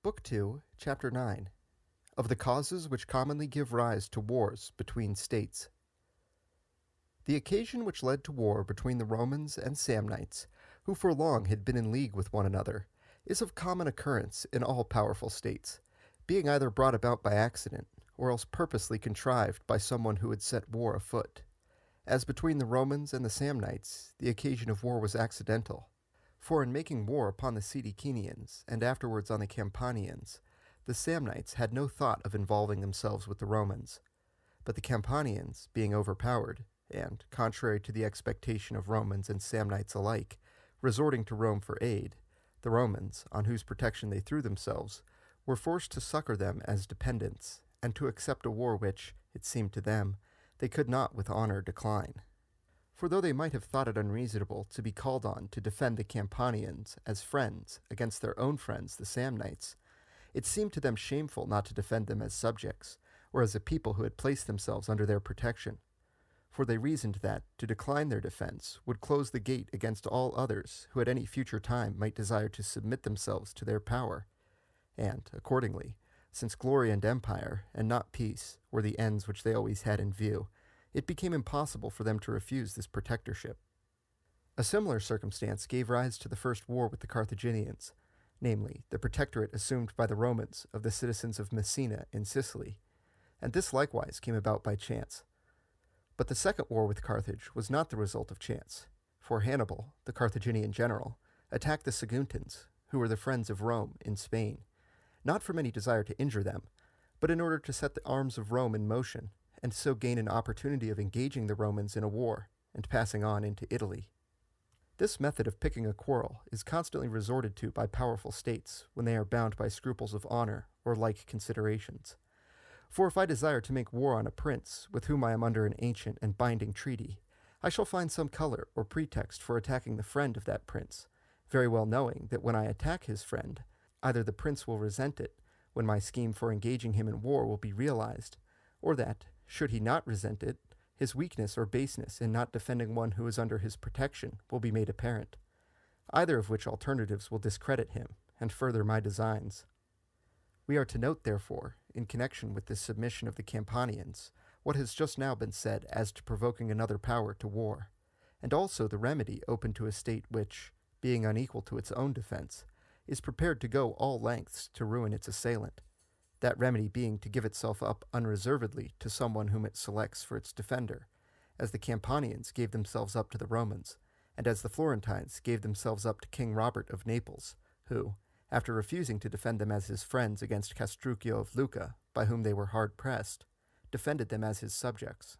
Book 2, Chapter 9, of the causes which commonly give rise to wars between states. The occasion which led to war between the Romans and Samnites, who for long had been in league with one another, is of common occurrence in all powerful states, being either brought about by accident, or else purposely contrived by someone who had set war afoot. As between the Romans and the Samnites, the occasion of war was accidental. For in making war upon the Sidicinians, and afterwards on the Campanians, the Samnites had no thought of involving themselves with the Romans. But the Campanians, being overpowered, and, contrary to the expectation of Romans and Samnites alike, resorting to Rome for aid, the Romans, on whose protection they threw themselves, were forced to succor them as dependents, and to accept a war which, it seemed to them, they could not with honor decline. For though they might have thought it unreasonable to be called on to defend the Campanians as friends against their own friends the Samnites, it seemed to them shameful not to defend them as subjects, or as a people who had placed themselves under their protection. For they reasoned that, to decline their defense, would close the gate against all others who at any future time might desire to submit themselves to their power. And, accordingly, since glory and empire, and not peace, were the ends which they always had in view, it became impossible for them to refuse this protectorship. A similar circumstance gave rise to the first war with the Carthaginians, namely, the protectorate assumed by the Romans of the citizens of Messina in Sicily, and this likewise came about by chance. But the second war with Carthage was not the result of chance, for Hannibal, the Carthaginian general, attacked the Saguntans, who were the friends of Rome in Spain, not from any desire to injure them, but in order to set the arms of Rome in motion, and so gain an opportunity of engaging the Romans in a war, and passing on into Italy. This method of picking a quarrel is constantly resorted to by powerful states when they are bound by scruples of honor or like considerations. For if I desire to make war on a prince with whom I am under an ancient and binding treaty, I shall find some color or pretext for attacking the friend of that prince, very well knowing that when I attack his friend, either the prince will resent it, when my scheme for engaging him in war will be realized, or that, should he not resent it, his weakness or baseness in not defending one who is under his protection will be made apparent, either of which alternatives will discredit him and further my designs. We are to note, therefore, in connection with this submission of the Campanians, what has just now been said as to provoking another power to war, and also the remedy open to a state which, being unequal to its own defense, is prepared to go all lengths to ruin its assailant, that remedy being to give itself up unreservedly to someone whom it selects for its defender, as the Campanians gave themselves up to the Romans, and as the Florentines gave themselves up to King Robert of Naples, who, after refusing to defend them as his friends against Castruccio of Lucca, by whom they were hard pressed, defended them as his subjects.